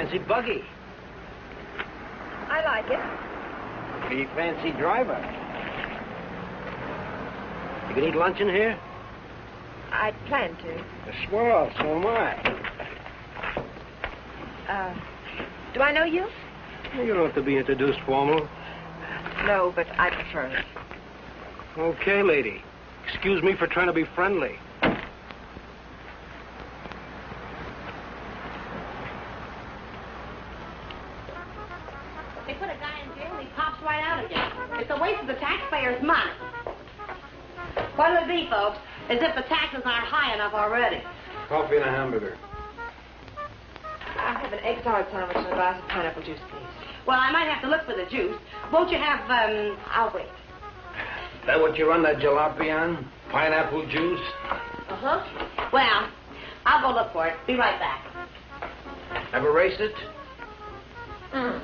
fancy buggy. I like it. Pretty fancy driver. You can eat lunch in here? I'd plan to. Swell, so am I. Do I know you? You don't have to be introduced formal. No, but I prefer it. Okay, lady. Excuse me for trying to be friendly. They put a guy in jail and he pops right out again. It's a waste of the taxpayers' money. What it would be, folks, as if the taxes aren't high enough already. Coffee and a hamburger. I'll have an egg salad sandwich and a glass of pineapple juice, please. Well, I might have to look for the juice. Won't you have, I'll wait. Is that what you run that jalopy on? Pineapple juice? Uh-huh. Well, I'll go look for it. Be right back. Ever raced it? Mm.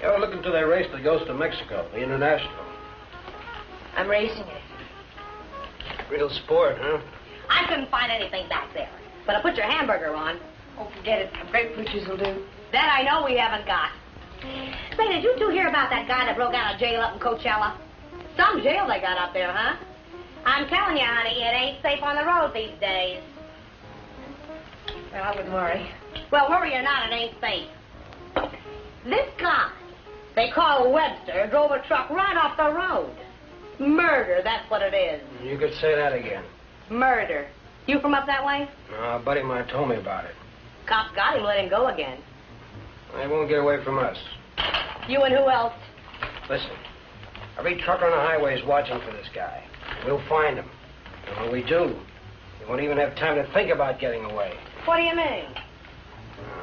You ever look into that race that goes to Mexico, the International? I'm racing it. Real sport, huh? I couldn't find anything back there. But I put your hamburger on. Oh, forget it. Grapefruit juice will do. That I know we haven't got. Say, did you two hear about that guy that broke out of jail up in Coachella? Some jail they got up there, huh? I'm telling you, honey, it ain't safe on the road these days. Well, I wouldn't worry. Well, worry or not, it ain't safe. This guy, they call Webster, drove a truck right off the road. Murder, that's what it is. You could say that again. Murder. You from up that way? No, a buddy of mine told me about it. Cops got him, let him go again. They won't get away from us. You and who else? Listen, every trucker on the highway is watching for this guy. We'll find him. And when we do, he won't even have time to think about getting away. What do you mean?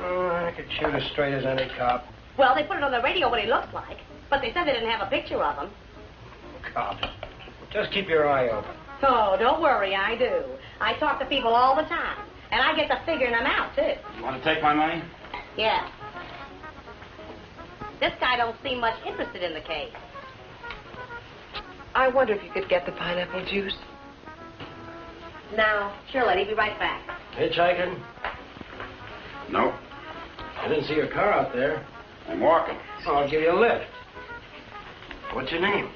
Oh, I could shoot as straight as any cop. Well, they put it on the radio what he looked like, but they said they didn't have a picture of him. Cop. Just keep your eye open. Oh, don't worry, I do. I talk to people all the time, and I get to figuring them out, too. You want to take my money? Yeah. This guy don't seem much interested in the case. I wonder if you could get the pineapple juice. Now, sure, lady, be right back. Hitchhiking? No. I didn't see your car out there. I'm walking. Oh, I'll give you a lift. What's your name?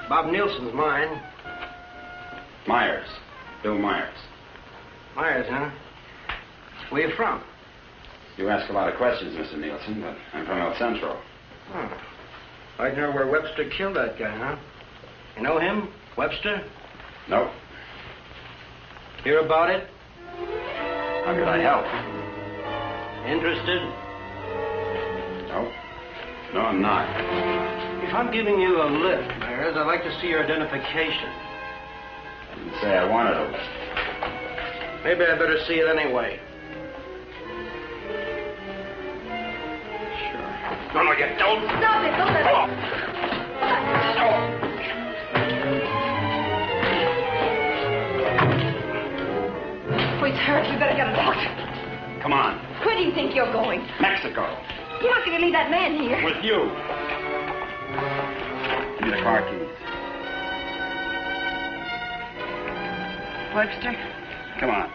Bob Nielsen's mine. Myers. Bill Myers. Myers, huh? Where you from? You ask a lot of questions, Mr. Nielsen, but I'm from El Centro. Oh. I'd know where Webster killed that guy, huh? You know him? Webster? No. Hear about it? How could I help? Interested? No. No, I'm not. If I'm giving you a lift, Myers, I'd like to see your identification. I didn't say I wanted a lift. Maybe I better see it anyway. Sure. No, you don't. Stop it, don't let Come on. Oh, he's hurt. We better get a doctor. Come on. Where do you think you're going? Mexico. You're not going to leave that man here. With you. Give me the car keys. Webster? Come on.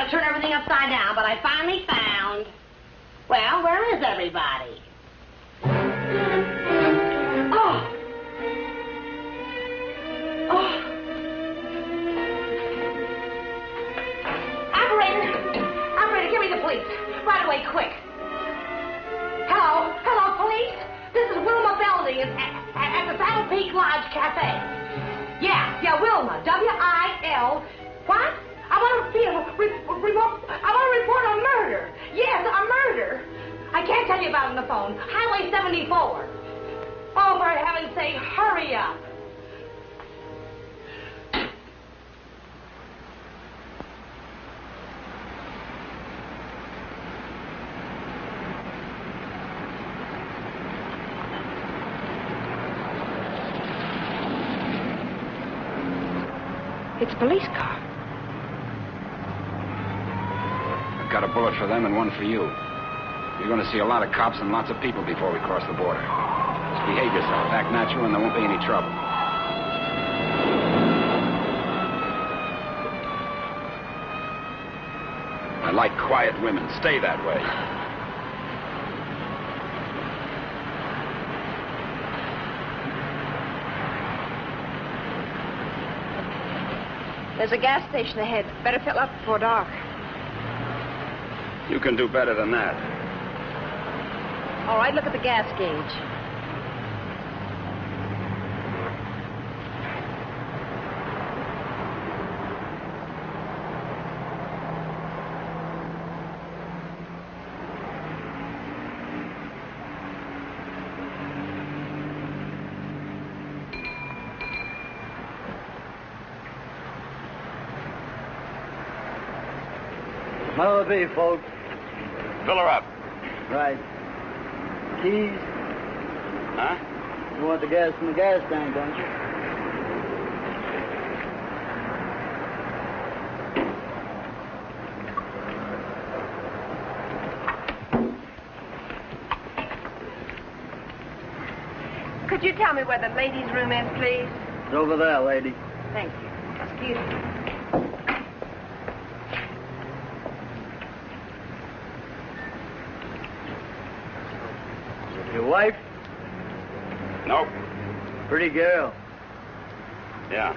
Turn everything upside down, but I finally found... Well, where is everybody? Oh! Oh! Operator, give me the police. Right away, quick. Hello? Hello, police? This is Wilma Belding at the Saddle Peak Lodge Cafe. Yeah, Wilma. W-I-L... What? I want to report a murder. Yes, a murder. I can't tell you about it on the phone. Highway 74. Oh, for heaven's sake, hurry up. It's a police car. I've got a bullet for them and one for you. You're going to see a lot of cops and lots of people before we cross the border. Just behave yourself, act natural, and there won't be any trouble. I like quiet women. Stay that way. There's a gas station ahead. Better fill up before dark. You can do better than that. All right, look at the gas gauge. What'll it be, folks? Fill her up. Right. Keys? Huh? You want the gas from the gas tank, don't you? Could you tell me where the ladies' room is, please? It's over there, lady. Thank you. Excuse me. Your wife? Nope. Pretty girl. Yeah.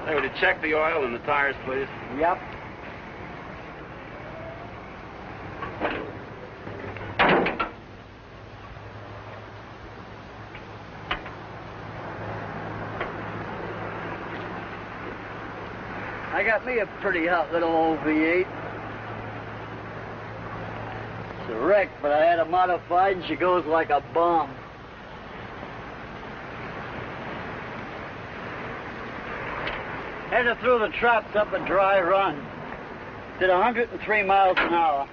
Hey, would you check the oil and the tires, please? Yep. I got me a pretty hot little old V8. It's a wreck, but I had her modified and she goes like a bomb. Headed through the traps up a dry run. Did 103 miles an hour.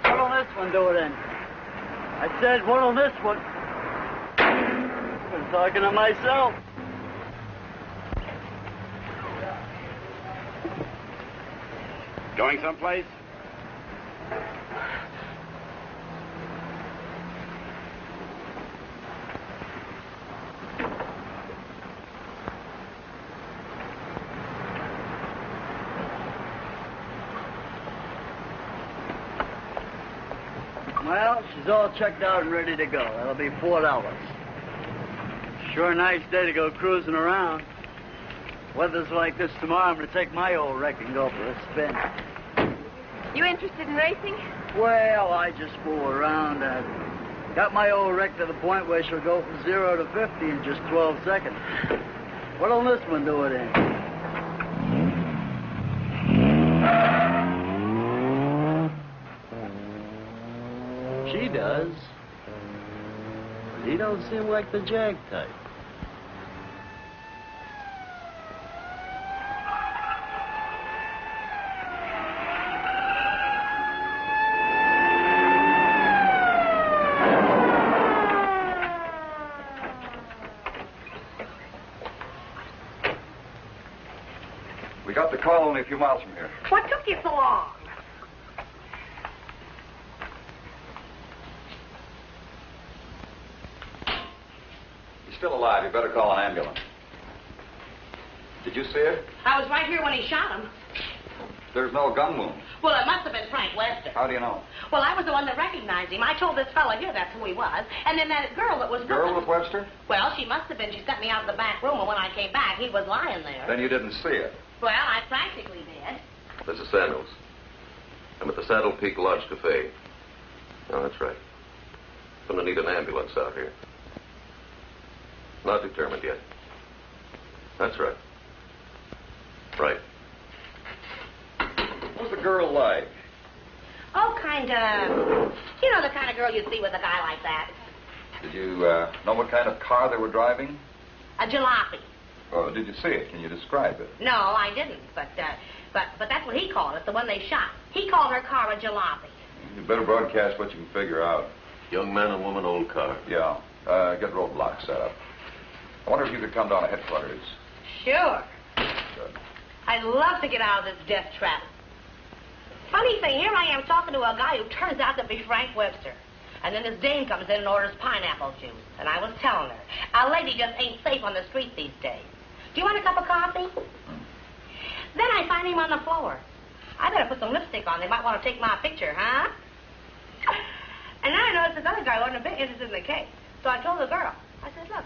What'll this one do it in? I said, what'll this one? I'm talking to myself. Going someplace? Well, she's all checked out and ready to go. That'll be $4. Sure a nice day to go cruising around. Weather's like this tomorrow, I'm going to take my old wreck and go for a spin. You interested in racing? Well, I just fool around. Got my old wreck to the point where she'll go from 0 to 50 in just 12 seconds. What'll this one do it in? She does. But he don't seem like the jag type. We got the call only a few miles from here. What took you so long? He's still alive. You better call an ambulance. Did you see it? I was right here when he shot him. There's no gun wound. Well, it must have been Frank Webster. How do you know? Well, I was the one that recognized him. I told this fellow here that's who he was. And then that girl that was with Girl him. with Webster? Well, she must have been. She sent me out of the back room, and when I came back, he was lying there. Then you didn't see it. Well, I practically did. This is Samuels. I'm at the Saddle Peak Lodge Cafe. Oh, that's right. Gonna need an ambulance out here. Not determined yet. That's right. Right. What was the girl like? Oh, kind of. You know the kind of girl you'd see with a guy like that. Did you know what kind of car they were driving? A jalopy. Or did you see it? Can you describe it? No, I didn't. But that's what he called it, the one they shot. He called her car a jalopy. You better broadcast what you can figure out. Young man and woman, old car. Yeah. Get roadblocks set up. I wonder if you could come down to headquarters. Sure. Good. I'd love to get out of this death trap. Funny thing, here I am talking to a guy who turns out to be Frank Webster. And then this dame comes in and orders pineapple juice. And I was telling her, a lady just ain't safe on the street these days. Do you want a cup of coffee? Then I find him on the floor. I better put some lipstick on. They might want to take my picture, huh? And then I noticed this other guy wasn't a bit interested in the case. So I told the girl. I said, look.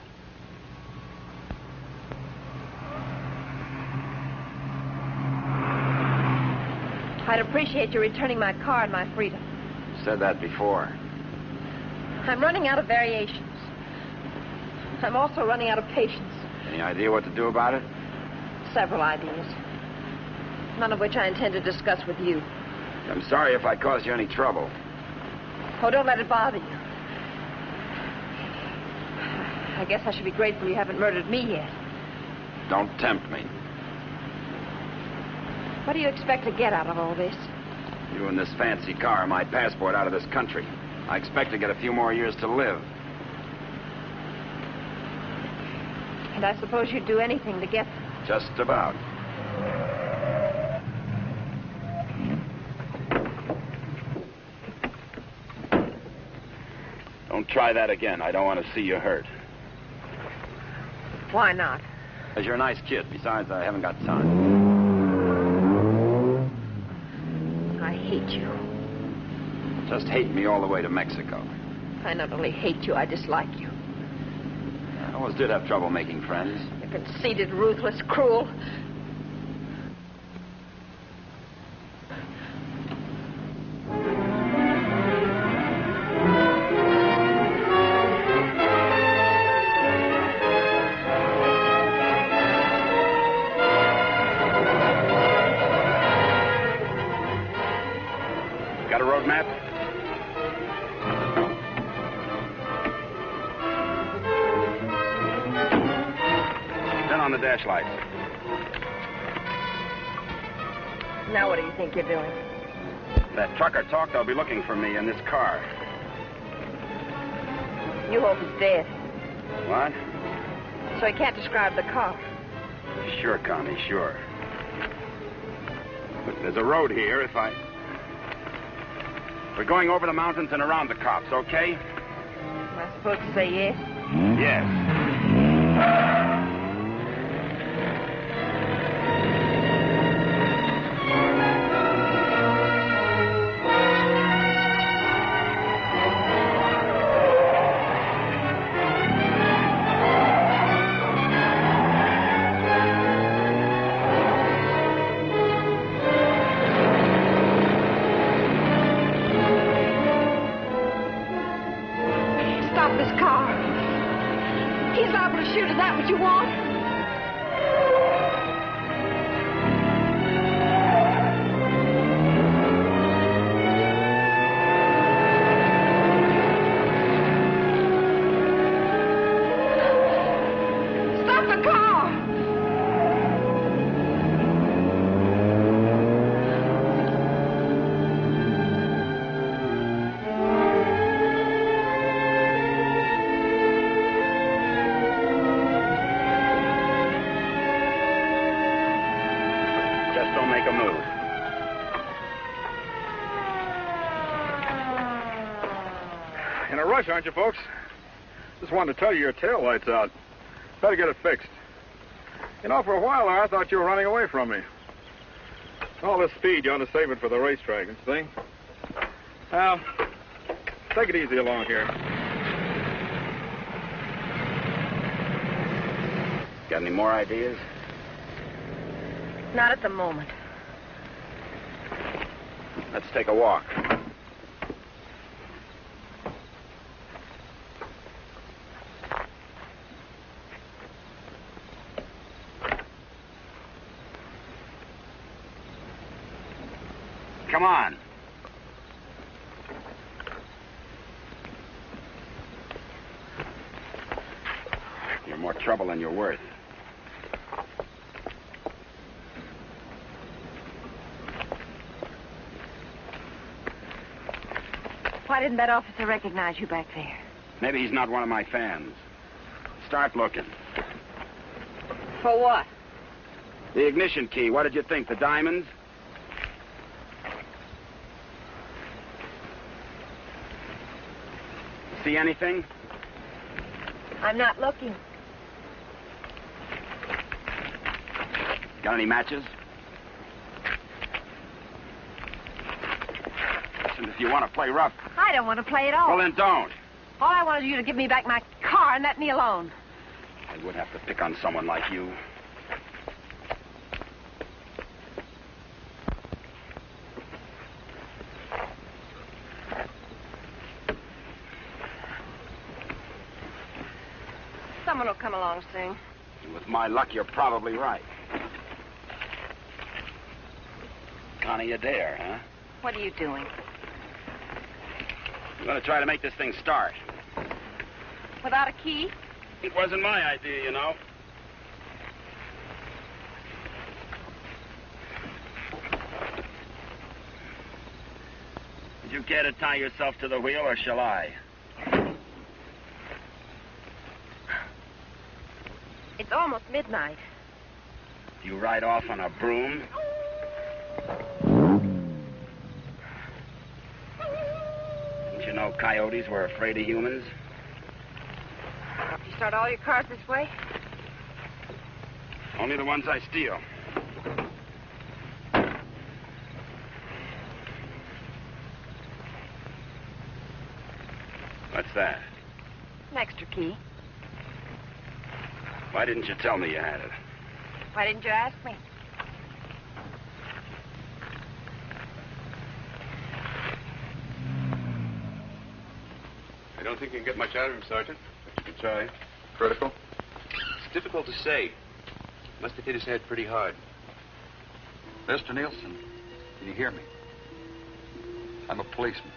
I'd appreciate you returning my car and my freedom. Said that before. I'm running out of variations. I'm also running out of patience. Any idea what to do about it? Several ideas. None of which I intend to discuss with you. I'm sorry if I caused you any trouble. Oh, don't let it bother you. I guess I should be grateful you haven't murdered me yet. Don't tempt me. What do you expect to get out of all this? You and this fancy car are my passport out of this country. I expect to get a few more years to live. And I suppose you'd do anything to get them. Just about. Don't try that again. I don't want to see you hurt. Why not? Because you're a nice kid. Besides, I haven't got time. I hate you. Just hate me all the way to Mexico. I not only hate you, I dislike you. I always did have trouble making friends. You're conceited, ruthless, cruel. Got a road map? Turn on the dash lights. Now what do you think you're doing? If that trucker talked, they'll be looking for me in this car. You hope he's dead, What? so he can't describe the car. Sure, Connie, sure. Look, there's a road here We're going over the mountains and around the cops, okay? Am I supposed to say yes? Yes. Stop this car. He's liable to shoot. Is that what you want? Stop the car! Just don't make a move. In a rush, aren't you, folks? Just wanted to tell you your tail light's out. Better get it fixed. You know, for a while there, I thought you were running away from me. All this speed, you ought to save it for the racetrack and thing. Now, take it easy along here. Got any more ideas? Not at the moment. Let's take a walk. Come on. You're more trouble than you're worth. Why didn't that officer recognize you back there? Maybe he's not one of my fans. Start looking. For what? The ignition key, what did you think? The diamonds? See anything? I'm not looking. Got any matches? Listen, if you want to play rough... I don't want to play at all. Well, then don't. All I want is you to give me back my car and let me alone. I would have to pick on someone like you. Someone will come along soon. And with my luck, you're probably right. Connie, you dare, huh? What are you doing? I'm going to try to make this thing start. Without a key? It wasn't my idea, you know. Did you care to tie yourself to the wheel, or shall I? It's almost midnight. Do you ride off on a broom? Didn't you know coyotes were afraid of humans? You start all your cars this way? Only the ones I steal. What's that? An extra key. Why didn't you tell me you had it? Why didn't you ask me? I don't think you can get much out of him, Sergeant, but you can try. Critical? It's difficult to say. Must have hit his head pretty hard. Mr. Nielsen, can you hear me? I'm a policeman.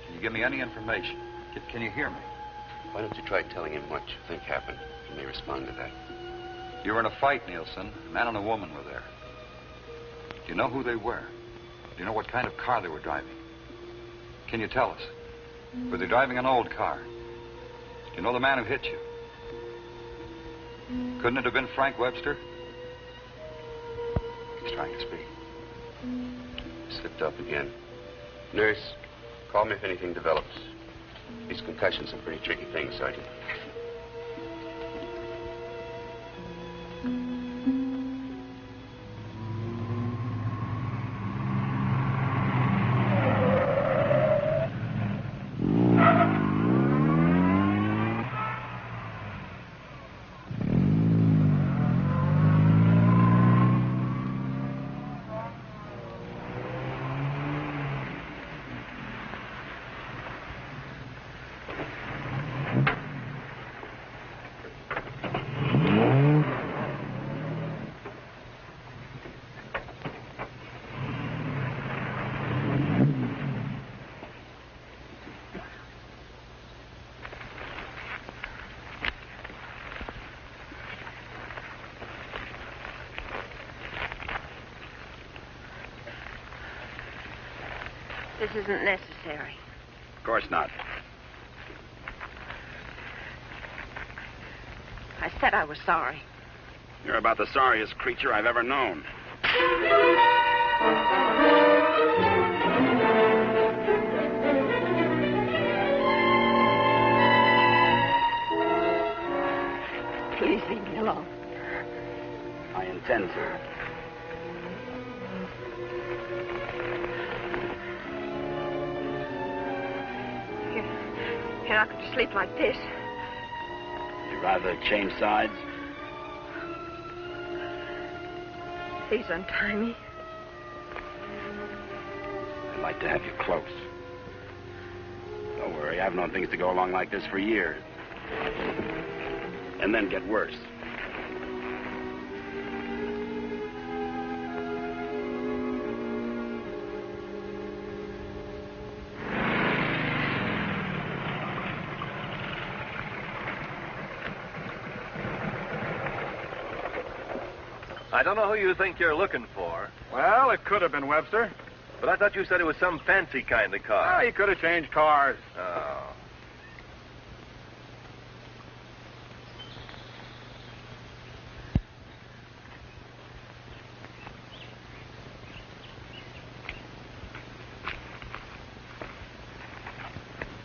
Can you give me any information? Can you hear me? Why don't you try telling him what you think happened? He may respond to that. You were in a fight, Nielsen. A man and a woman were there. Do you know who they were? Do you know what kind of car they were driving? Can you tell us? Were they driving an old car? Do you know the man who hit you? Couldn't it have been Frank Webster? He's trying to speak. Slipped up again. Nurse, call me if anything develops. These concussions are pretty tricky things, Sergeant. This isn't necessary. Of course not. I said I was sorry. You're about the sorriest creature I've ever known. Please leave me alone. I intend to. You're not going to sleep like this. You'd rather change sides? Please untie me. I'd like to have you close. Don't worry, I've known things to go along like this for years. And then get worse. I don't know who you think you're looking for. Well, it could have been Webster. But I thought you said it was some fancy kind of car. Ah, he could have changed cars. Oh.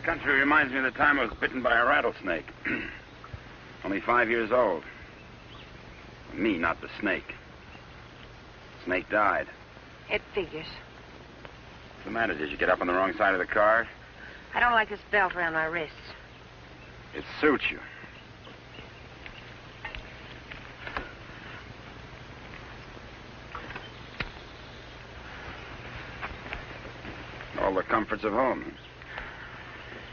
Country reminds me of the time I was bitten by a rattlesnake. Only 5 years old. Me, not the snake. Snake died. It figures. What's the matter? Did you get up on the wrong side of the car? I don't like this belt around my wrists. It suits you. All the comforts of home.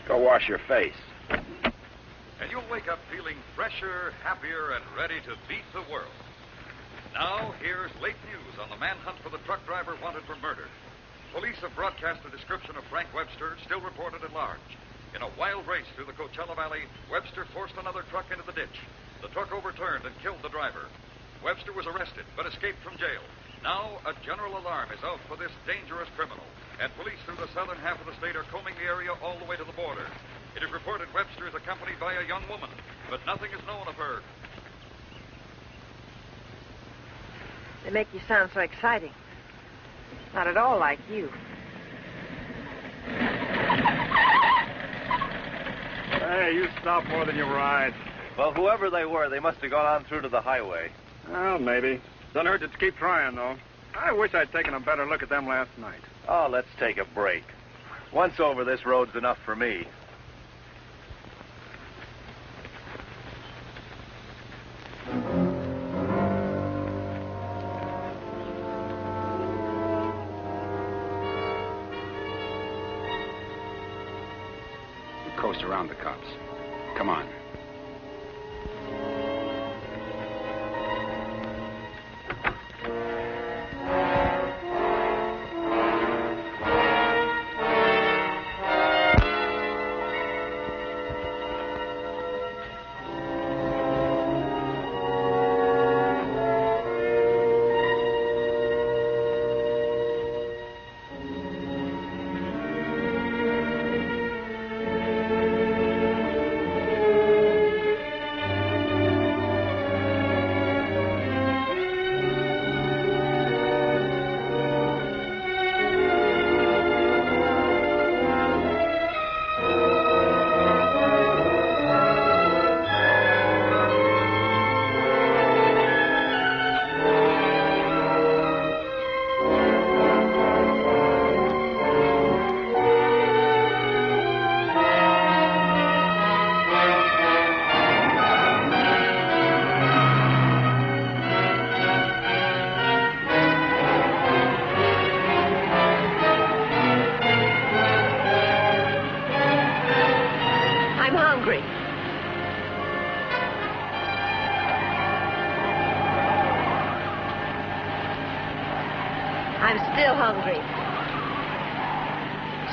Go wash your face. And you'll wake up feeling fresher, happier, and ready to beat the world. Now, here's late news on the manhunt for the truck driver wanted for murder. Police have broadcast a description of Frank Webster, still reported at large. In a wild race through the Coachella Valley, Webster forced another truck into the ditch. The truck overturned and killed the driver. Webster was arrested, but escaped from jail. Now, a general alarm is out for this dangerous criminal, and police through the southern half of the state are combing the area all the way to the border. It is reported Webster is accompanied by a young woman, but nothing is known of her. They make you sound so exciting. Not at all like you. Hey, you stop more than you ride. Well, whoever they were, they must have gone on through to the highway. Well, maybe. Doesn't hurt to keep trying, though. I wish I'd taken a better look at them last night. Oh, let's take a break. Once over, this road's enough for me. Coast around the cops. Come on. I'm still hungry.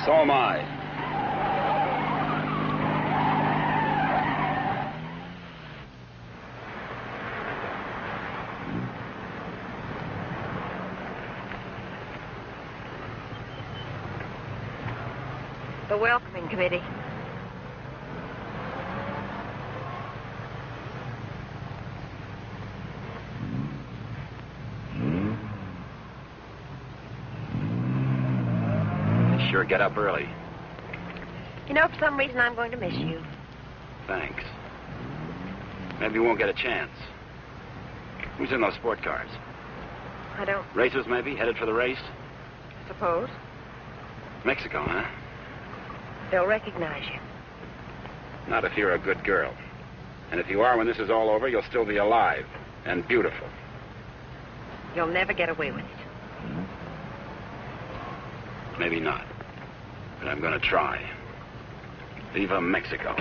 So am I. The welcoming committee. Sure get up early. You know, for some reason, I'm going to miss you. Thanks. Maybe we won't get a chance. Who's in those sport cars? I don't Racers, maybe? Headed for the race? suppose. Mexico, huh? They'll recognize you. Not if you're a good girl. And if you are, when this is all over, you'll still be alive and beautiful. You'll never get away with it. Maybe not. But I'm going to try. Viva Mexico.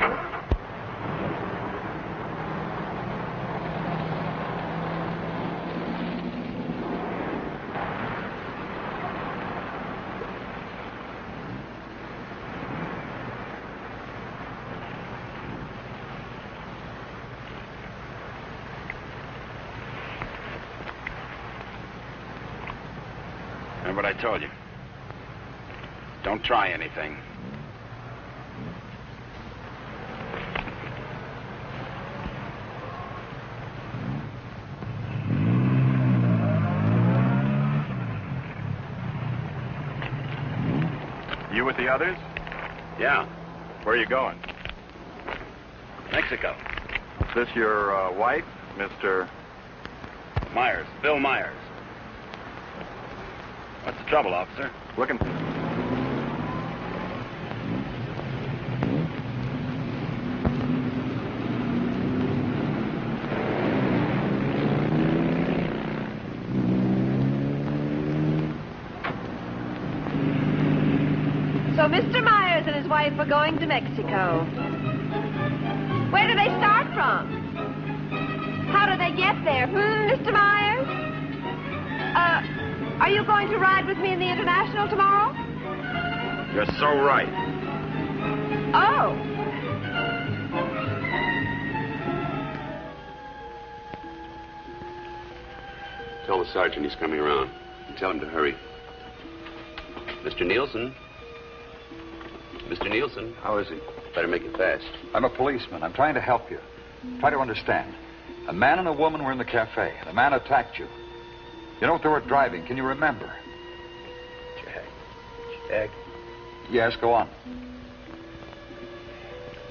Remember what I told you? Don't try anything. You with the others? Yeah, Where are you going? Mexico. Is this your wife, Mr. Myers, Bill Myers. What's the trouble, officer? Looking? So Mr. Myers and his wife are going to Mexico. Where do they start from? How do they get there, Mr. Myers? Are you going to ride with me in the International tomorrow? You're so right. Oh. Tell the sergeant he's coming around. And tell him to hurry. Mr. Nielsen? Mr. Nielsen? How is he? Better make it fast. I'm a policeman. I'm trying to help you. Try to understand. A man and a woman were in the cafe. The man attacked you. You know what they were driving? Can you remember? Jag. Yes, go on.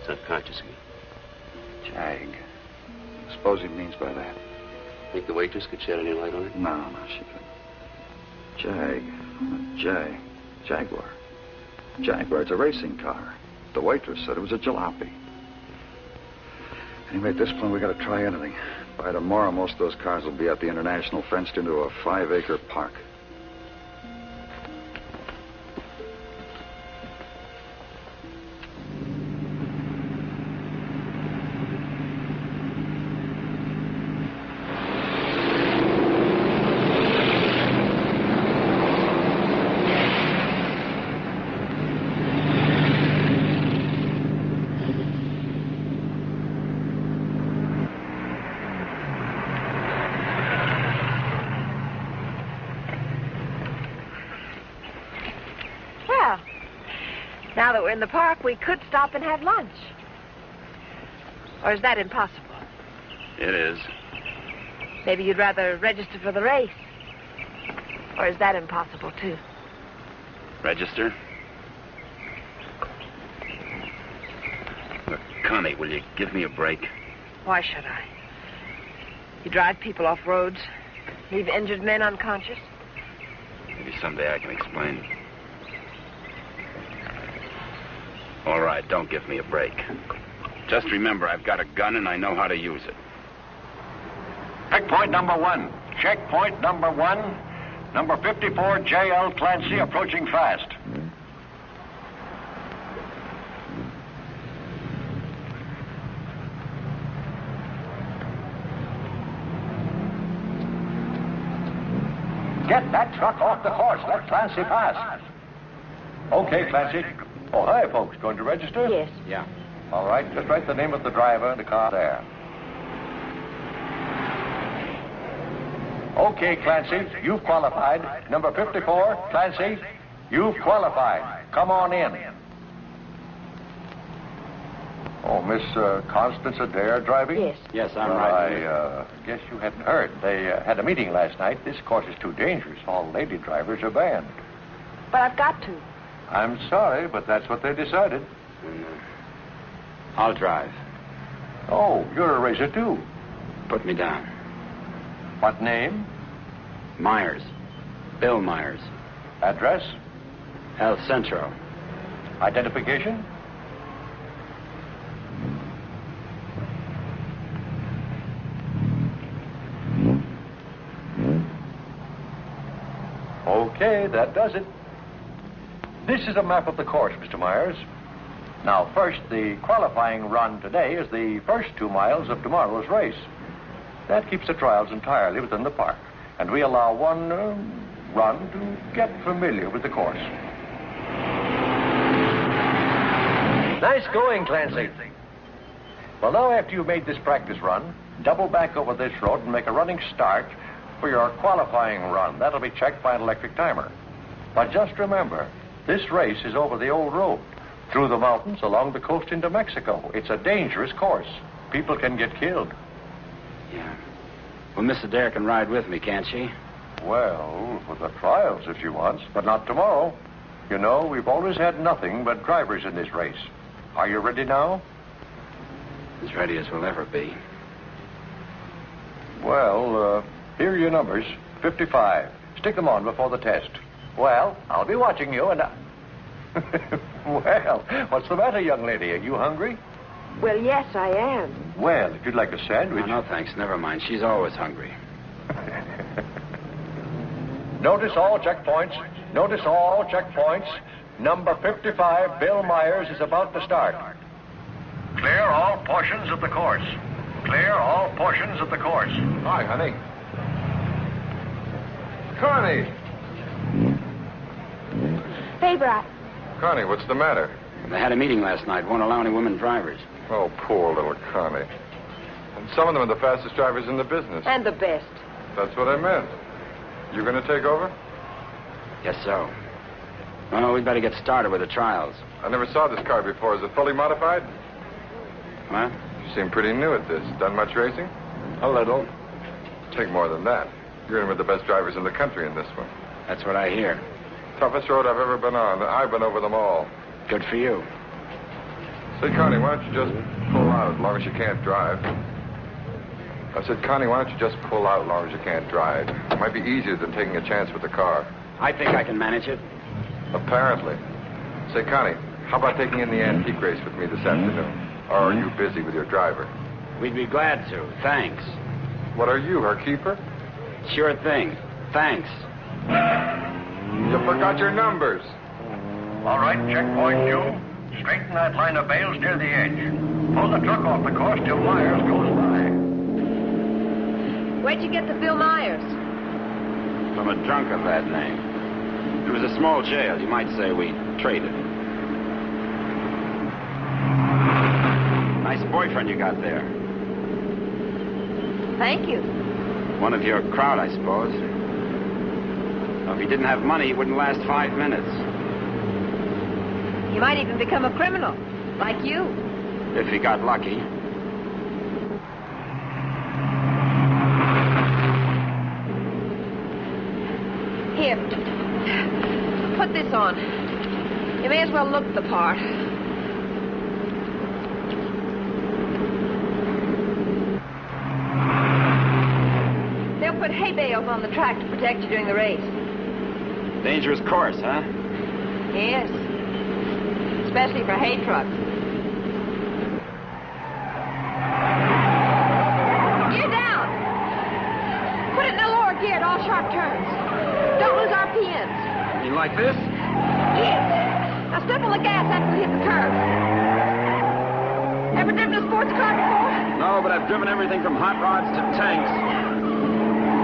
He's unconscious again. Jag. I suppose he means by that. Think the waitress could shed any light on it? No, she couldn't. Jaguar. Jaguar, it's a racing car. The waitress said it was a jalopy. Anyway, at this point, we got to try anything. By tomorrow, most of those cars will be at the International, fenced into a 5-acre park. Well, now that we're in the park, we could stop and have lunch. Or is that impossible? It is. Maybe you'd rather register for the race. Or is that impossible, too? Register? Look, Connie, will you give me a break? Why should I? You drive people off roads, leave injured men unconscious. Maybe someday I can explain. All right, don't give me a break. Just remember, I've got a gun and I know how to use it. Checkpoint number 1. Checkpoint number 1. Number 54, J.L. Clancy, approaching fast. Get that truck off the course. Let Clancy pass. Okay, Clancy. Oh, hi, folks. Going to register? Yes. Yeah. All right, just write the name of the driver and the car there. Okay, Clancy, you've qualified. Number 54, Clancy, you've qualified. Come on in. Oh, Miss Constance Adair driving? Yes. Yes, I'm Well, right. I guess you hadn't heard. They had a meeting last night. This course is too dangerous. All lady drivers are banned. But I've got to. I'm sorry, but that's what they decided. I'll drive. Oh, you're a racer, too. Put me down. What name? Myers. Bill Myers. Address? El Centro. Identification? Okay, that does it. This is a map of the course, Mr. Myers. Now, first, the qualifying run today is the first 2 miles of tomorrow's race. That keeps the trials entirely within the park, and we allow one run to get familiar with the course. Nice going, Clancy. Well, now, after you've made this practice run, double back over this road and make a running start for your qualifying run. That'll be checked by an electric timer. But just remember, This race is over the old road, through the mountains, along the coast into Mexico. It's a dangerous course. People can get killed. Yeah. Well, Miss Adair can ride with me, can't she? Well, for the trials if she wants, but not tomorrow. You know, we've always had nothing but drivers in this race. Are you ready now? As ready as we'll ever be. Well, here are your numbers. 55. Stick them on before the test. Well, I'll be watching you and Well, what's the matter, young lady? Are you hungry? Well, yes, I am. Well, if you'd like a sandwich... No, thanks. Never mind. She's always hungry. Notice all checkpoints. Notice all checkpoints. Number 55, Bill Myers, is about to start. Clear all portions of the course. Clear all portions of the course. Hi, honey. Connie! Favor, Connie, what's the matter? They had a meeting last night. Won't allow any women drivers. Oh, poor little Connie. And some of them are the fastest drivers in the business. And the best. That's what I meant. You going to take over? Guess so. Well, we'd better get started with the trials. I never saw this car before. Is it fully modified? What? You seem pretty new at this. Done much racing? A little. Take more than that. You're in with the best drivers in the country in this one. That's what I hear. Toughest road I've ever been on. I've been over them all. Good for you. Say, Connie, why don't you just pull out as long as you can't drive? I said, Connie, why don't you just pull out as long as you can't drive? It might be easier than taking a chance with the car. I think I can manage it. Apparently. Say, Connie, how about taking in the antique race with me this afternoon? Or are you busy with your driver? We'd be glad to. Thanks. What are you, her keeper? Sure thing. Thanks. You forgot your numbers. All right, checkpoint 2. Straighten that line of bales near the edge. Pull the truck off the course till Myers goes by. Where'd you get the Bill Myers? From a drunk of that name. It was a small jail. You might say we traded. Nice boyfriend you got there. Thank you. One of your crowd, I suppose. Well, if he didn't have money, he wouldn't last 5 minutes. He might even become a criminal, like you. If he got lucky. Here. Put this on. You may as well look the part. They'll put hay bales on the track to protect you during the race. Dangerous course, huh? Yes. Especially for hay trucks. Gear down. Put it in the lower gear at all sharp turns. Don't lose RPMs. You like this? Yes. Now step on the gas after we hit the curve. Ever driven a sports car before? No, but I've driven everything from hot rods to tanks.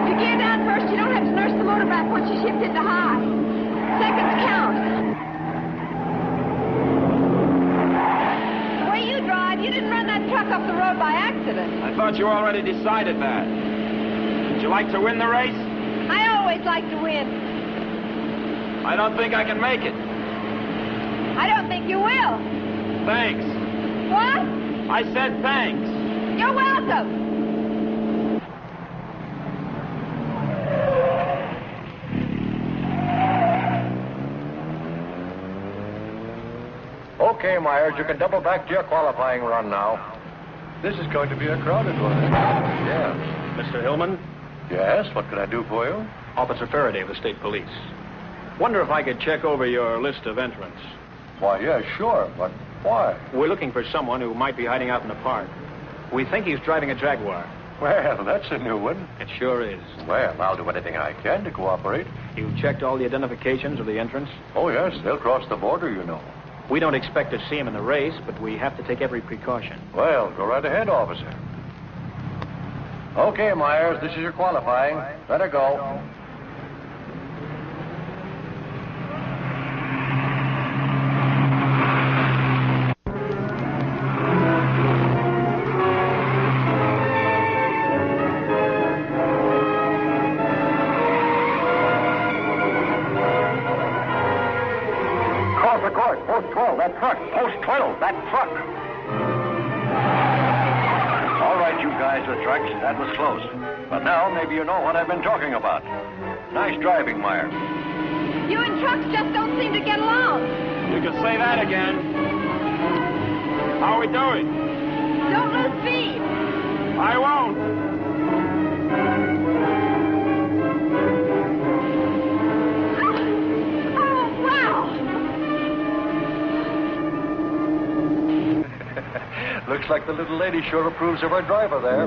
If you gear down first, you don't have to nurse the motor back once you shift into high. Seconds count. The way you drive, you didn't run that truck up the road by accident. I thought you already decided that. Would you like to win the race? I always like to win. I don't think I can make it. I don't think you will. Thanks. What? I said thanks. You're welcome. Okay, Myers, you can double back to your qualifying run now. This is going to be a crowded one. Yeah. Mr. Hillman? Yes, what can I do for you? Officer Faraday of the State Police. Wonder if I could check over your list of entrants. Why, yeah, sure, but why? We're looking for someone who might be hiding out in the park. We think he's driving a Jaguar. Well, that's a new one. It sure is. Well, I'll do anything I can to cooperate. You checked all the identifications of the entrants? Oh, yes, they'll cross the border, you know. We don't expect to see him in the race, but we have to take every precaution. Well, go right ahead, officer. Okay, Myers, this is your qualifying. Let her go. Post 12, that truck. Post 12, that truck. All right, you guys with trucks, that was close. But now maybe you know what I've been talking about. Nice driving, Meyer. You and trucks just don't seem to get along. You can say that again. How are we doing? Don't lose speed. I won't. Oh, wow. Looks like the little lady sure approves of our driver there.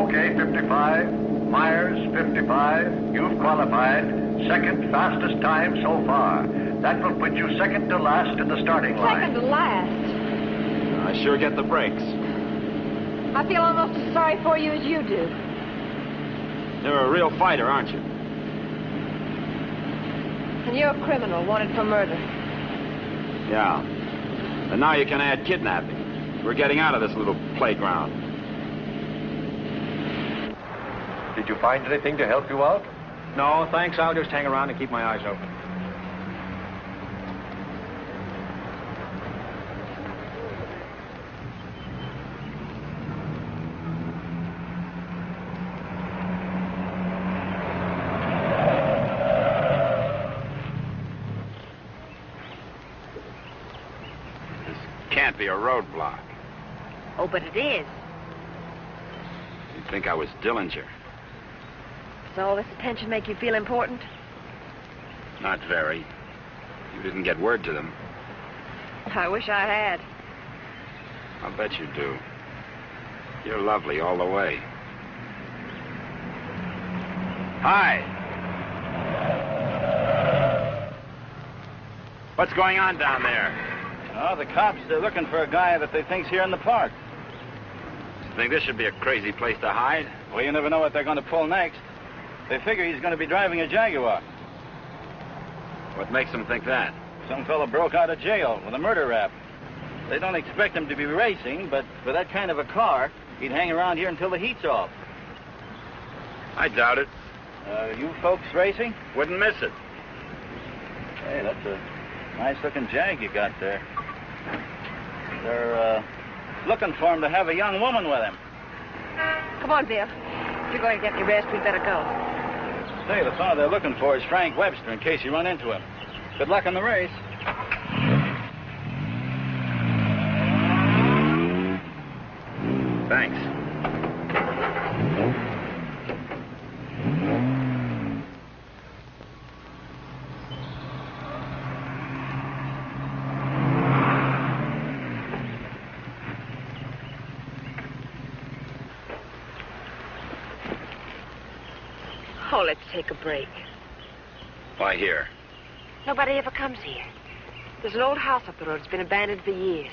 Okay, 55. Myers, 55. You've qualified. Second fastest time so far. That will put you second to last in the starting line. Second to last. I sure get the breaks. I feel almost as sorry for you as you do. You're a real fighter, aren't you? And you're a criminal wanted for murder. Yeah. And now you can add kidnapping. We're getting out of this little playground. Did you find anything to help you out? No, thanks. I'll just hang around and keep my eyes open. Can't be a roadblock. Oh, but it is. You'd think I was Dillinger. Does all this attention make you feel important? Not very. You didn't get word to them. I wish I had. I'll bet you do. You're lovely all the way. Hi. What's going on down there? Oh, the cops, they're looking for a guy that they think's here in the park. You think this should be a crazy place to hide? Well, you never know what they're going to pull next. They figure he's going to be driving a Jaguar. What makes them think that? Some fellow broke out of jail with a murder rap. They don't expect him to be racing, but for that kind of a car, he'd hang around here until the heat's off. I doubt it. You folks racing? Wouldn't miss it. Hey, that's a nice-looking Jag you got there. They're looking for him to have a young woman with him. Come on, Bill. If you're going to get any rest, we'd better go. Say, the fellow they're looking for is Frank Webster, in case you run into him. Good luck in the race. Thanks. Oh, let's take a break. Why here? Nobody ever comes here. There's an old house up the road. It's been abandoned for years.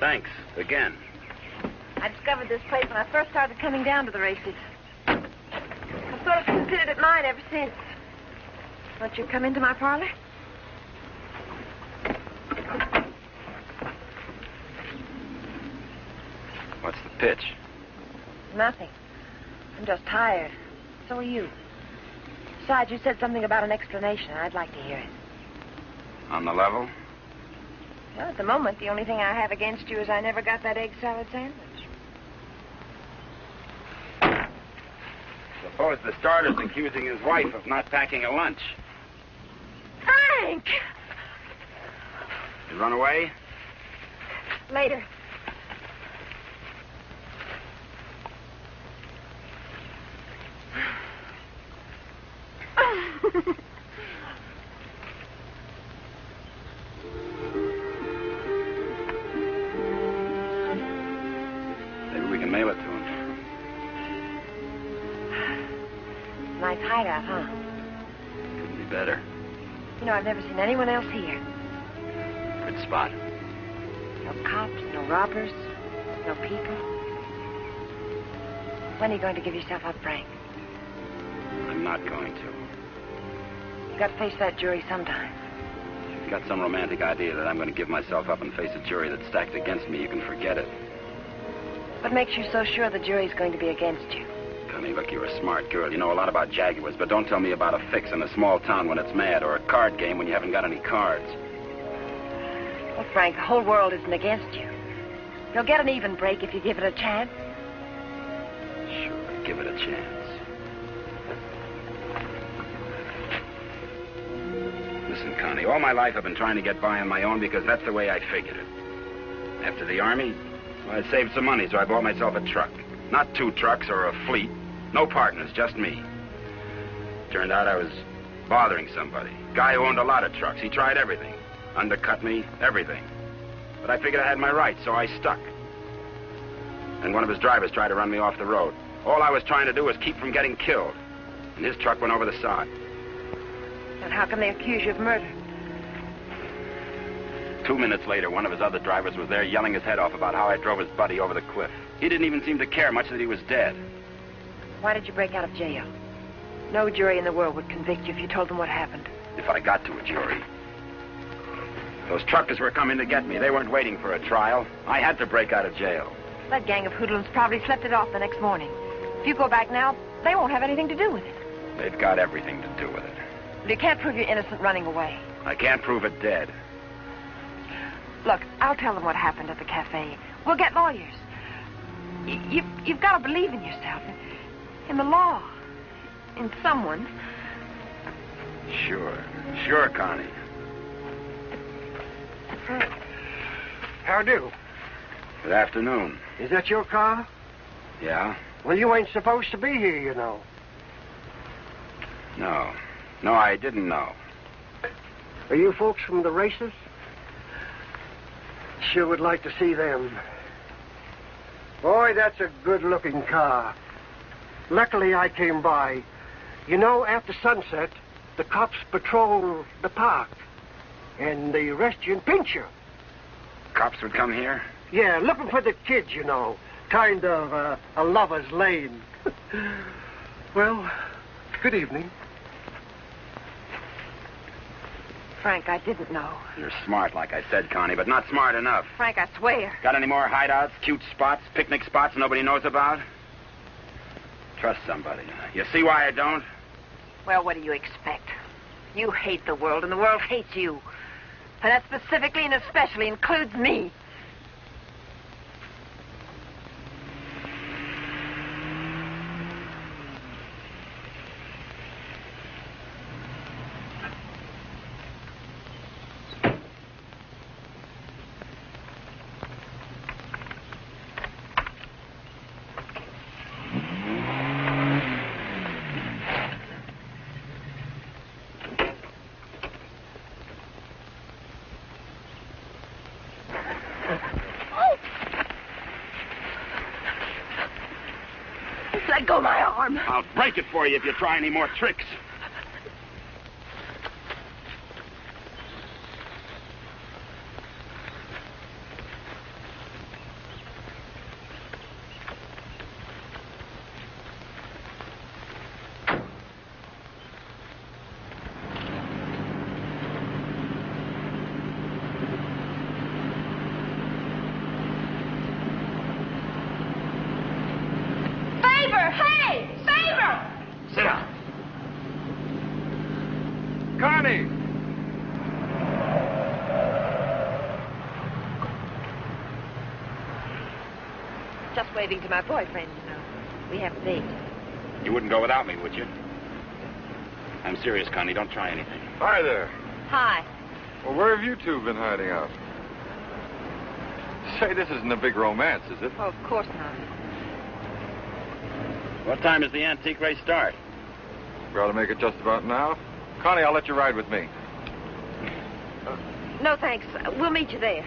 Thanks, again. I discovered this place when I first started coming down to the races. I've sort of considered it mine ever since. Won't you come into my parlor? What's the pitch? Nothing. I'm just tired. So are you. Besides, you said something about an explanation. I'd like to hear it. On the level? Well, at the moment, the only thing I have against you is I never got that egg salad sandwich. Suppose the starter's accusing his wife of not packing a lunch. Frank! You run away? Later. hideout, huh? Couldn't be better. You know, I've never seen anyone else here. Good spot. No cops, no robbers, no people. When are you going to give yourself up, Frank? I'm not going to. You got to face that jury sometime. If you've got some romantic idea that I'm going to give myself up and face a jury that's stacked against me, you can forget it. What makes you so sure the jury's going to be against you? Connie, look, you're a smart girl. You know a lot about Jaguars, but don't tell me about a fix in a small town when it's mad or a card game when you haven't got any cards. Well, Frank, the whole world isn't against you. You'll get an even break if you give it a chance. Sure, give it a chance. Listen, Connie, all my life I've been trying to get by on my own because that's the way I figured it. After the Army, well, I saved some money, so I bought myself a truck. Not 2 trucks or a fleet. No partners, just me. Turned out I was bothering somebody. Guy who owned a lot of trucks. He tried everything. Undercut me, everything. But I figured I had my rights, so I stuck. And one of his drivers tried to run me off the road. All I was trying to do was keep from getting killed. And his truck went over the side. And how can they accuse you of murder? 2 minutes later, one of his other drivers was there yelling his head off about how I drove his buddy over the cliff. He didn't even seem to care much that he was dead. Why did you break out of jail? No jury in the world would convict you if you told them what happened. If I got to a jury. Those truckers were coming to get me. They weren't waiting for a trial. I had to break out of jail. That gang of hoodlums probably slept it off the next morning. If you go back now, they won't have anything to do with it. They've got everything to do with it. But you can't prove you're innocent running away. I can't prove it dead. Look, I'll tell them what happened at the cafe. We'll get lawyers. You've got to believe in yourself, in the law, in someone. Sure, Connie. How do? Good afternoon. Is that your car? Yeah? Well, you ain't supposed to be here, you know. No, I didn't know. Are you folks from the races? Sure would like to see them. Boy, that's a good-looking car. Luckily, I came by. You know, after sunset, the cops patrol the park. And they arrest you and pinch you. Cops would come here? Yeah, looking for the kids, you know. Kind of a lover's lane. Well, good evening. Frank, I didn't know. You're smart, like I said, Connie, but not smart enough. Frank, I swear. Got any more hideouts, cute spots, picnic spots nobody knows about? Trust somebody. You see why I don't? Well, what do you expect? You hate the world, and the world hates you. And that specifically and especially includes me. Let go my arm. I'll break it for you if you try any more tricks. Sit down. Connie! Just waving to my boyfriend, you know. We have a date. You wouldn't go without me, would you? I'm serious, Connie. Don't try anything. Hi there. Hi. Well, where have you two been hiding out? Say, this isn't a big romance, is it? Oh, of course not. What time does the antique race start? We ought to make it just about now. Connie, I'll let you ride with me. No, thanks. We'll meet you there.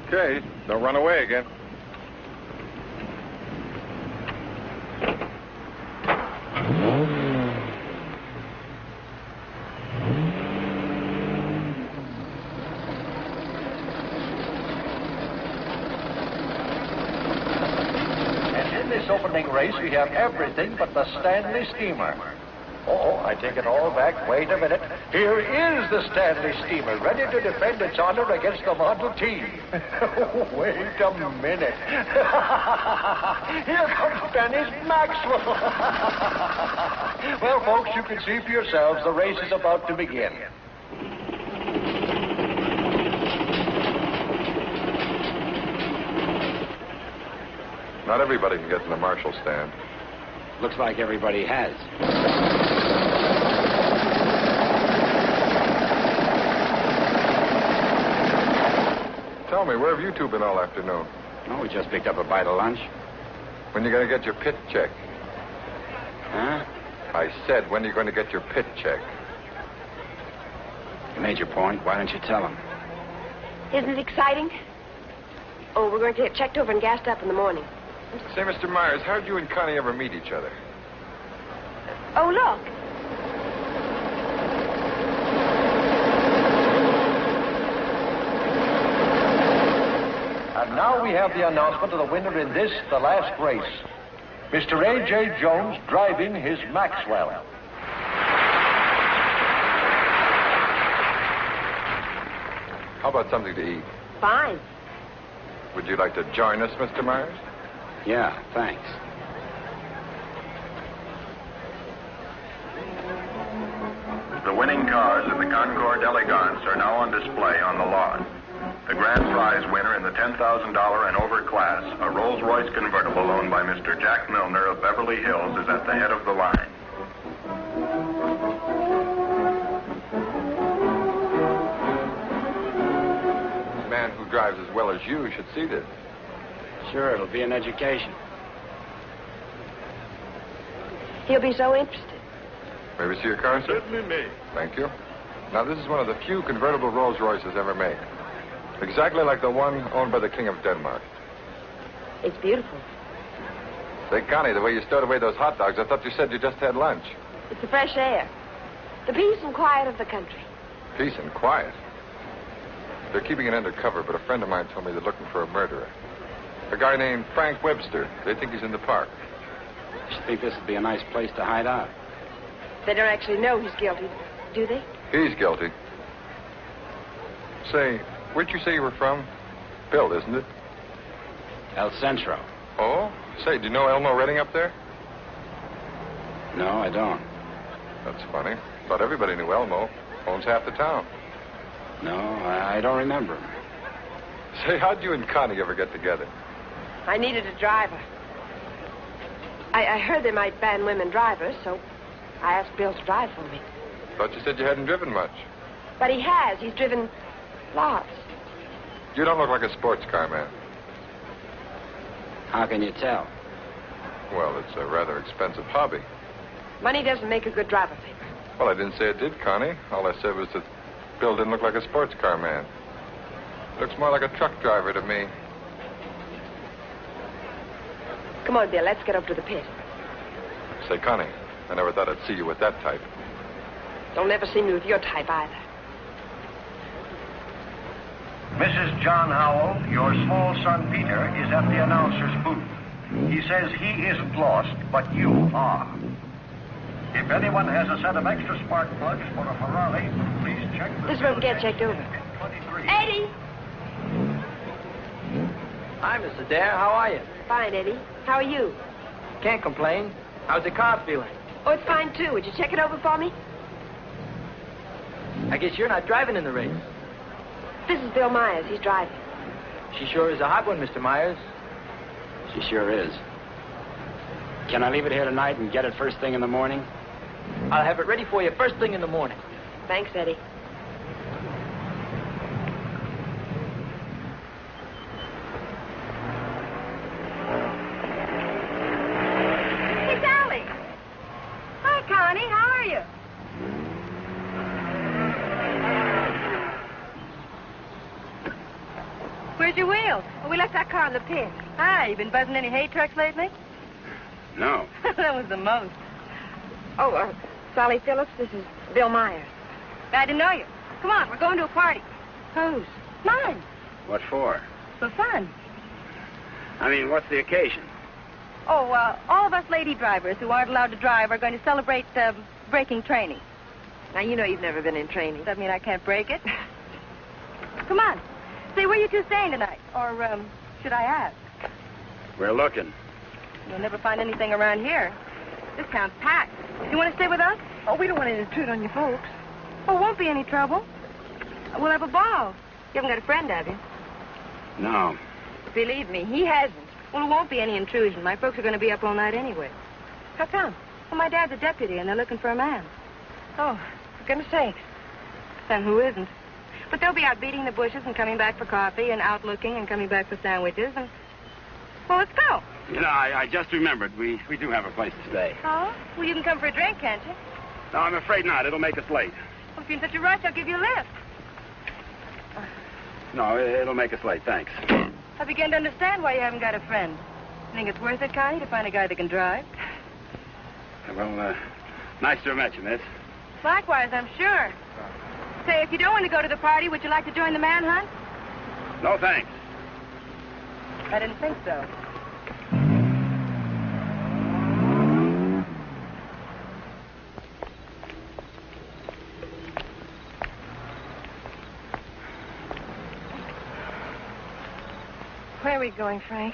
Okay. Don't run away again. this opening race, we have everything but the Stanley Steamer. Oh, I take it all back. Wait a minute. Here is the Stanley Steamer, ready to defend its honor against the Model T. Wait a minute. Here comes Dennis Maxwell. Well, folks, you can see for yourselves the race is about to begin. Not everybody can get in the marshal stand. Looks like everybody has. Tell me, where have you two been all afternoon? Oh, we just picked up a bite of lunch. When you going to get your pit check? Huh? I said, when are you going to get your pit check? You made your point. Why don't you tell him? Isn't it exciting? Oh, we're going to get checked over and gassed up in the morning. Say, Mr. Myers, how'd you and Connie ever meet each other? Oh, look. And now we have the announcement of the winner in this, the last race. Mr. A.J. Jones driving his Maxwell. How about something to eat? Fine. Would you like to join us, Mr. Myers? Yeah, thanks. The winning cars in the Concord Elegance are now on display on the lawn. The grand prize winner in the $10,000 and over class, a Rolls-Royce convertible owned by Mr. Jack Milner of Beverly Hills, is at the head of the line. A man who drives as well as you should see this. Sure, it'll be an education. He'll be so interested. May we see your car, sir? Certainly may. Thank you. Now, this is one of the few convertible Rolls Royces ever made. Exactly like the one owned by the King of Denmark. It's beautiful. Say, Connie, the way you stowed away those hot dogs, I thought you said you just had lunch. It's the fresh air. The peace and quiet of the country. Peace and quiet. They're keeping it undercover, but a friend of mine told me they're looking for a murderer. A guy named Frank Webster. They think he's in the park. I think this would be a nice place to hide out. They don't actually know he's guilty, do they? He's guilty. Say, where'd you say you were from? Bill, isn't it? El Centro. Oh? Say, do you know Elmo Redding up there? No, I don't. That's funny. Thought everybody knew Elmo. Owns half the town. No, I don't remember him. Say, how'd you and Connie ever get together? I needed a driver. I heard they might ban women drivers, so I asked Bill to drive for me. Thought you said you hadn't driven much. But he has. He's driven lots. You don't look like a sports car man. How can you tell? Well, it's a rather expensive hobby. Money doesn't make a good driver, Pip. Well, I didn't say it did, Connie. All I said was that Bill didn't look like a sports car man. Looks more like a truck driver to me. Come on, Bill, let's get up to the pit. Say, Connie, I never thought I'd see you with that type. Don't ever see me with your type either. Mrs. John Howell, your small son Peter is at the announcer's booth. He says he isn't lost, but you are. If anyone has a set of extra spark plugs for a Ferrari, please check the... This won't get checked over. Eddie! Hi, Mr. Dare. How are you? Fine, Eddie. How are you? Can't complain. How's the car feeling? Oh, it's fine, too. Would you check it over for me? I guess you're not driving in the race. This is Bill Myers. He's driving. She sure is a hot one, Mr. Myers. She sure is. Can I leave it here tonight and get it first thing in the morning? I'll have it ready for you first thing in the morning. Thanks, Eddie. Hey, Sally. Hi, Connie. How are you? Where's your wheels? Oh, we left that car in the pit. Hi, you been buzzing any hay trucks lately? No. That was the most. Oh, Sally Phillips, this is Bill Myers. Glad to know you. Come on, we're going to a party. Whose? Mine. What for? For fun. I mean, what's the occasion? Oh, all of us lady drivers who aren't allowed to drive are going to celebrate braking training. Now, you know you've never been in training. Does that mean I can't break it? Come on. Say, where you two staying tonight? Or, should I ask? We're looking. You'll never find anything around here. This town's packed. You want to stay with us? Oh, we don't want to intrude on you folks. Oh, won't be any trouble. We'll have a ball. You haven't got a friend, have you? No. Believe me, he hasn't. Well, it won't be any intrusion. My folks are going to be up all night anyway. How come? Well, my dad's a deputy, and they're looking for a man. Oh, for goodness sakes. Then who isn't? But they'll be out beating the bushes and coming back for coffee and out looking and coming back for sandwiches and... Well, let's go. You know, I just remembered. We do have a place to stay. Oh? Well, you can come for a drink, can't you? No, I'm afraid not. It'll make us late. Well, if you're in such a rush, I'll give you a lift. No, it'll make us late. Thanks. I begin to understand why you haven't got a friend. Think it's worth it, Connie, to find a guy that can drive? Well, nice to have met you, miss. Likewise, I'm sure. Say, if you don't want to go to the party, would you like to join the manhunt? No, thanks. I didn't think so. Where are we going, Frank?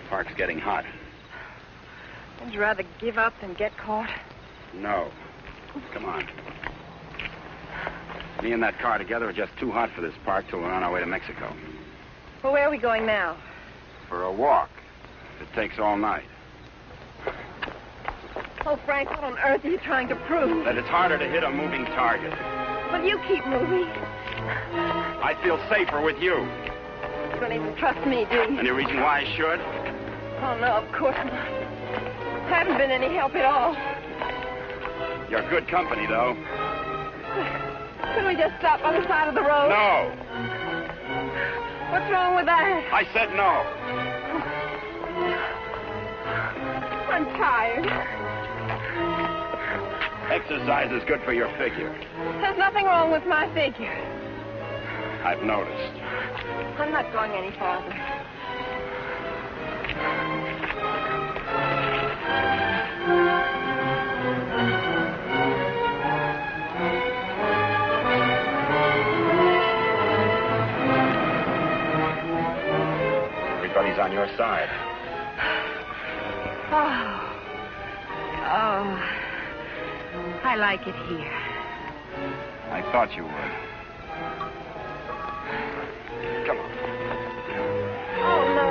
Park's getting hot. Would you rather give up than get caught? No. Come on. Me and that car together are just too hot for this park till we're on our way to Mexico. Well, where are we going now? For a walk. It takes all night. Oh, Frank, what on earth are you trying to prove? That it's harder to hit a moving target. Well, you keep moving. I feel safer with you. You don't even trust me, do you? Any reason why I should? Oh, no, of course not. Haven't been any help at all. You're good company, though. Couldn't we just stop on the side of the road? No. What's wrong with that? I said no. I'm tired. Exercise is good for your figure. There's nothing wrong with my figure. I've noticed. I'm not going any farther. Everybody's on your side. Oh, I like it here. I thought you would. Come on. Oh, no.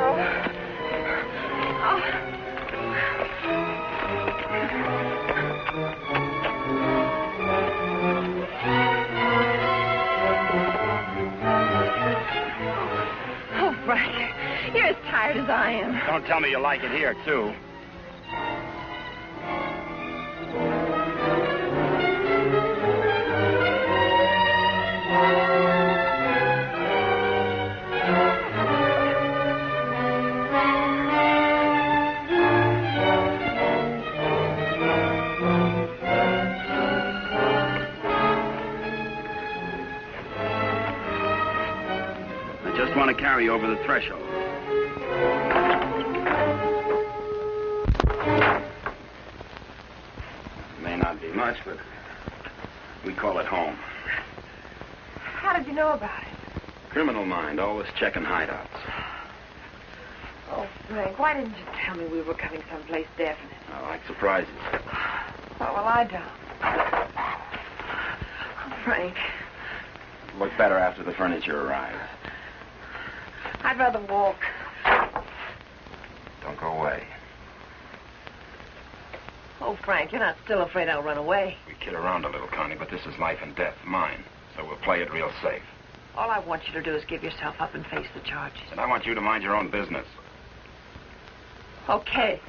Oh, Frank, you're as tired as I am. Don't tell me you like it here, too. I want to carry over the threshold. May not be much, but we call it home. How did you know about it? Criminal mind, always checking hideouts. Oh, Frank, why didn't you tell me we were coming someplace definite? I like surprises. Oh, well, I don't. Oh, Frank, Look better after the furniture arrives. I'd rather walk. Don't go away. Oh, Frank, you're not still afraid I'll run away. We kid around a little, Connie, but this is life and death, mine. So we'll play it real safe. All I want you to do is give yourself up and face the charges. And I want you to mind your own business. Okay.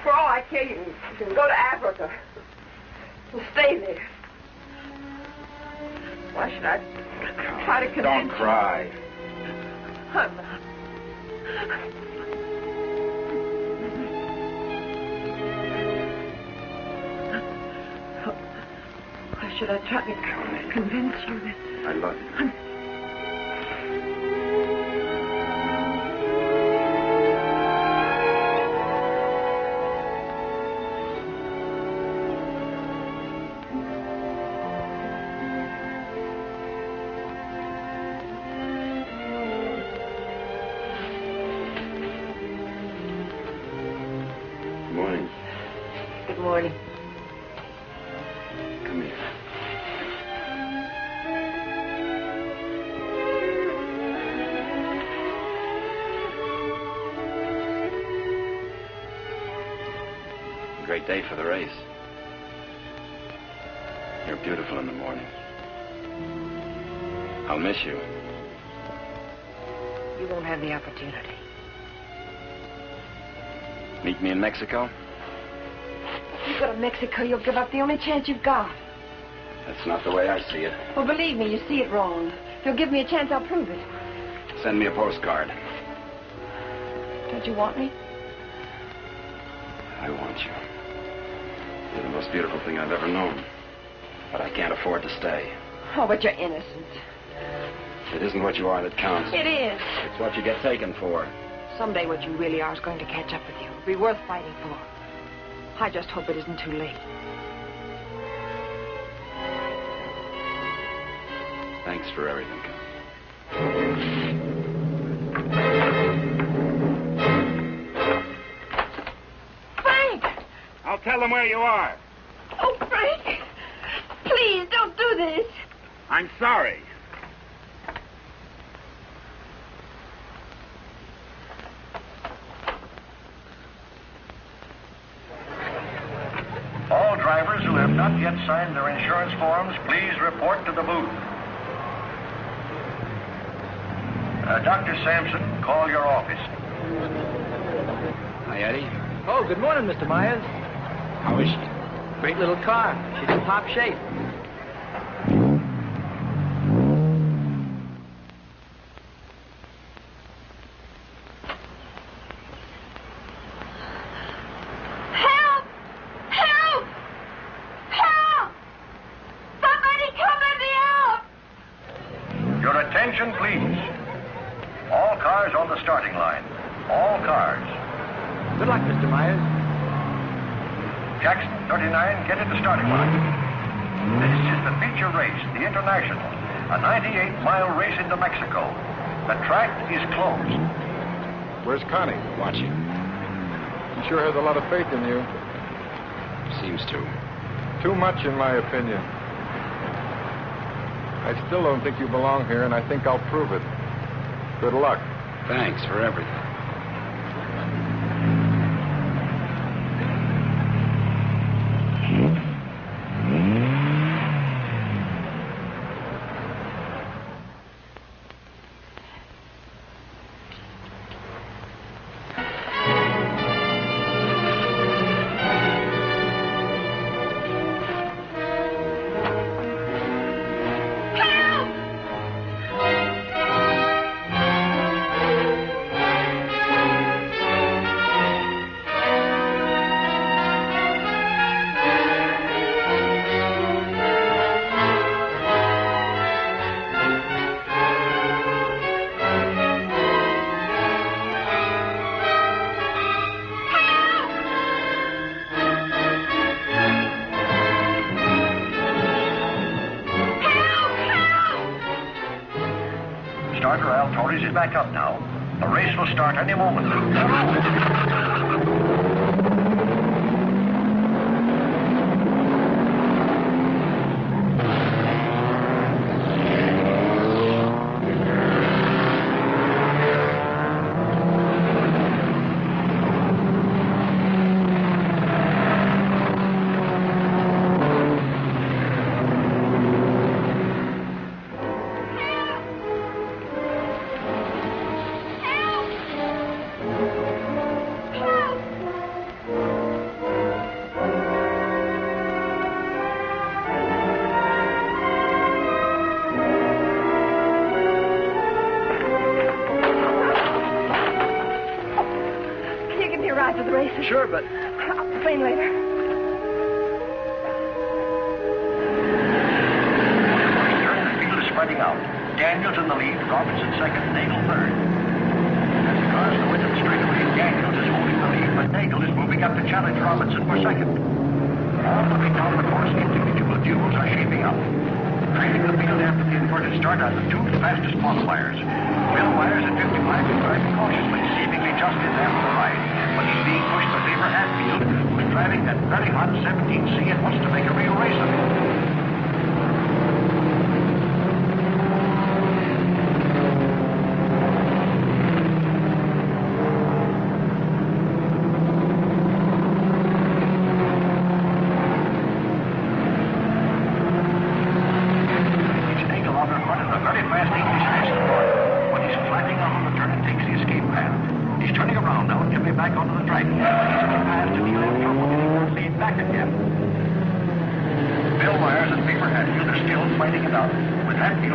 For all I care, you can go to Africa and stay there. Why should I try to convince Don't cry. you? I'm not. Why should I try to convince you that... I love you. Good morning. Good morning. Come here. Great day for the race. You're beautiful in the morning. I'll miss you. You won't have the opportunity. Meet me in Mexico? You go to Mexico, you'll give up the only chance you've got. That's not the way I see it. Well, believe me, you see it wrong. If you'll give me a chance, I'll prove it. Send me a postcard. Don't you want me? I want you. You're the most beautiful thing I've ever known. But I can't afford to stay. Oh, but you're innocent. It isn't what you are that counts. It is. It's what you get taken for. Someday what you really are is going to catch up with you. It'll be worth fighting for. I just hope it isn't too late. Thanks for everything. Frank! I'll tell them where you are. Oh, Frank! Please, don't do this. I'm sorry. All drivers who have not yet signed their insurance forms, please report to the booth. Dr. Sampson, call your office. Hi, Eddie. Oh, good morning, Mr. Myers. How is she? Great little car. She's in top shape. Help! Help! Help! Somebody come let me out! Your attention, please. All cars on the starting line. All cars. Good luck, Mr. Myers. Jackson, 39, get in the starting line. This is the feature race, the International, a 98-mile race into Mexico. The track is closed. Where's Connie? Watching. She sure has a lot of faith in you. Seems to. Too much, in my opinion. I still don't think you belong here, and I think I'll prove it. Good luck. Thanks for everything. Starter Al Torres is back up now. The race will start any moment. Can you give me a ride to the races? Sure, but... I'll complain later. The field is spreading out. Daniels in the lead, Robinson second, Nagel third. As the cars go into the straightaway, Daniels is holding the lead, but Nagel is moving up to challenge Robinson for second. All looking down the course, individual duels are shaping up. Trailing the field after the inverted start are the two fastest qualifiers. Bill Myers at 55 is driving cautiously, seemingly just in after the ride, but he's being pushed by Lever Hatfield that very hot 17C and wants to make a real race of it.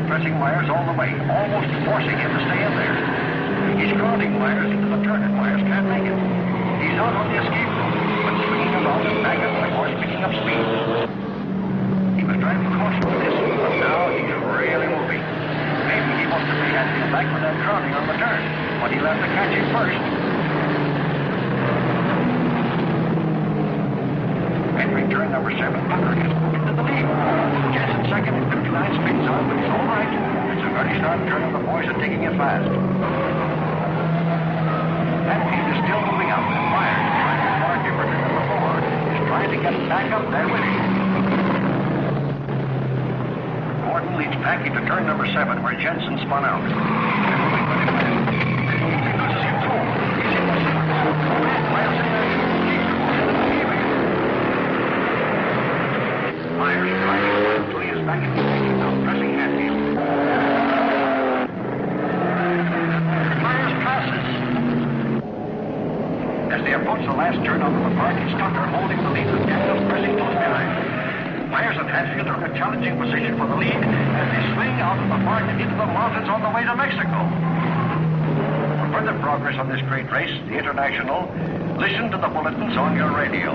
Pressing Myers all the way, almost forcing him to stay in there. He's crowding Myers into the turn, and Myers can't make it. He's out on the escape route, but swinging around and back up the course, picking up speed. He was driving caution with this, but now he's really moving. Maybe he wants to be Hatfield back with that crowding on the turn, but he'll have to catch him first. Entering turn number 7, Tucker has moved into the lead. Jensen second at 59 speeds on, but he's all right. It's a very sharp turn, and the boys are taking it fast. Hatfield is still moving up, and Myers, trying to far different than before, is trying to get back up there with him. Gordon leads Packy to turn number 7, where Jensen spun out. They're moving very fast. He loses him too. He's in the Myers in there. Myers driving until he is back in the lead, now pressing Hatfield. Myers passes. As they approach the last turn onto the park, it's Tucker holding the lead with Daniels pressing close behind. Myers and Hatfield are in a challenging position for the lead as they swing out of the park and into the mountains on the way to Mexico. For further progress on this great race, the International, listen to the bulletins on your radio.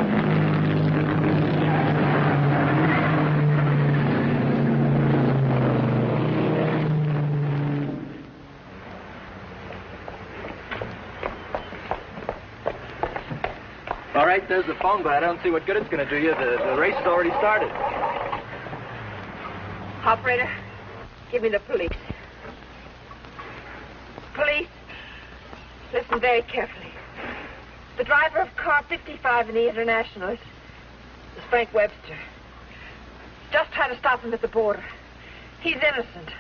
All right, there's the phone, but I don't see what good it's going to do you. The race has already started. Operator, give me the police. Police, listen very carefully. The driver of car 55 in the International is Frank Webster. Just tried to stop him at the border. He's innocent.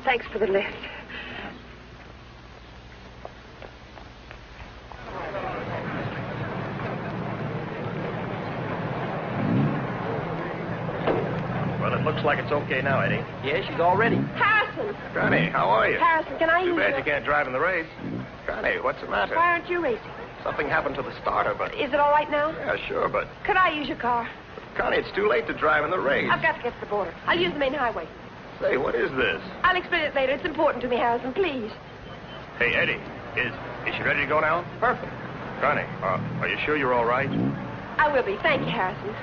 Thanks for the lift. Well, it looks like it's okay now, Eddie. Yeah, she's all ready. Harrison! Connie, how are you? Harrison, can I use Too bad your... you can't drive in the race. Connie, what's the matter? Why aren't you racing? Something happened to the starter, but... Is it all right now? Yeah, sure, but... Could I use your car? Connie, it's too late to drive in the race. I've got to get to the border. I'll use the main highway. Say, what is this? I'll explain it later. It's important to me, Harrison. Please. Hey, Eddie, is she ready to go now? Perfect. Connie, are you sure you're all right? I will be. Thank you, Harrison.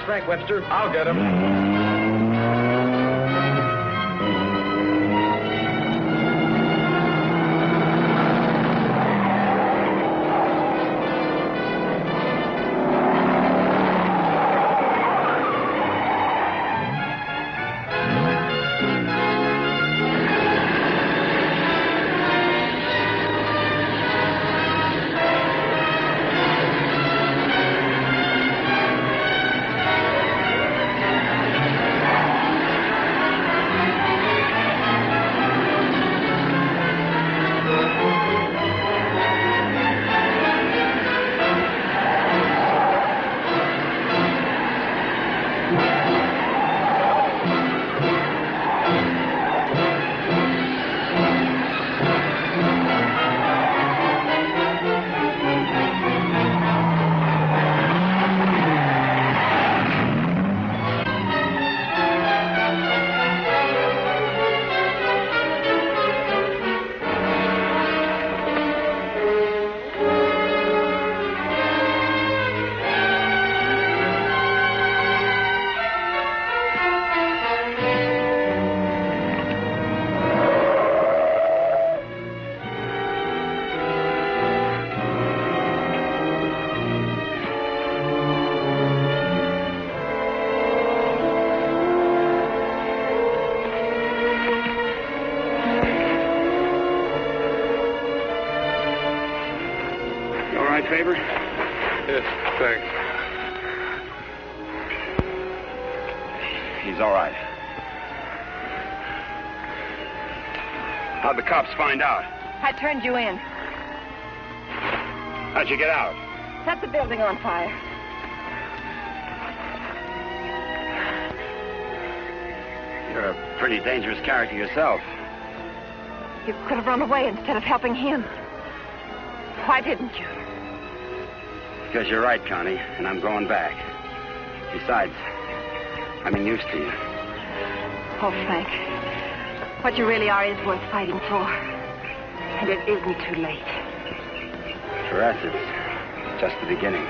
Thanks, Frank Webster. I'll get him. Favor? Yes, thanks. He's all right. How'd the cops find out? I turned you in. How'd you get out? Set the building on fire. You're a pretty dangerous character yourself. You could have run away instead of helping him. Why didn't you? Because you're right, Connie, and I'm going back. Besides, I'm used to you. Oh, Frank, what you really are is worth fighting for. And it isn't too late. For us, it's just the beginning.